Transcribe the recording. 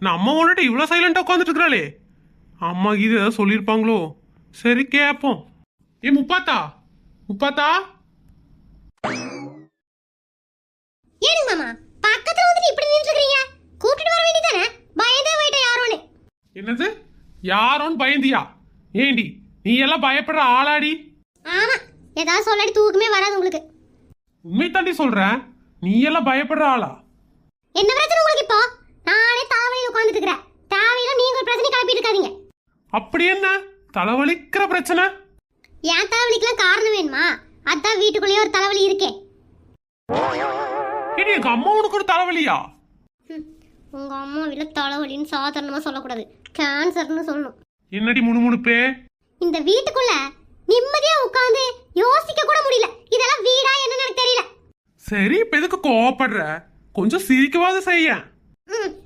நம்ம வந்துட்டு இவ்வளவு சைலண்டா உட்காந்துட்டு இருக்கிறாளே, அம்மா இது ஏதாவது சொல்லியிருப்பாங்களோ? சரி கேப்போம். ஏ முப்பாத்தா, முப்பாத்தா. ஏனுங்க மாமா பக்கத்துல வந்து இப்படி நின்னு இருக்கீங்க? கூட்டிட்டு வர வேண்டியதானே? பயந்தே போயிட்ட யாரோன்னு. என்னது யாரோன்னு பயந்தியா? ஏண்டி நீ எல்லாம் பயப்படுற ஆளாடி? ஆமா, ஏதாவது சொல்லடி தூக்கமே வராது உங்களுக்கு. உண்மை தாண்டி சொல்றேன், நீ எல்லாம் பயப்படுற ஆளா? என்ன பிரச்சனை உங்களுக்கு இப்போ? நானே தலைவலியில் உட்கார்ந்துட்டு இருக்கிறேன். தேவையில்ல நீங்க ஒரு பிரச்சனை கிளப்பிட்டு இருக்காதீங்க. அப்படி என்ன தலைவலிக்கிற பிரச்சனை? ஏன் தலைவலிக்கெல்லாம் காரணம் வேணுமா? அதான் வீட்டுக்குள்ளேயே ஒரு தலைவலி இருக்கே. ஏடி எங்க அம்மா உனக்கு ஒரு தலைவலியா? உங்க அம்மா வீட்டுல தலைவலின்னு சாதாரணமா சொல்லக்கூடாது, கேன்சர்னு சொல்லணும். என்னடி முணுமுணுப்பே? இந்த வீட்டுக்குள்ள நிம்மதியா உட்கார்ந்து யோசிக்க கூட முடியல. இதெல்லாம் வீடா என்னன்னு எனக்கு தெரியல. சரி இப்ப எதுக்கு கோவப்படுற? கொஞ்சம் சிரிக்கவாது செய்ய.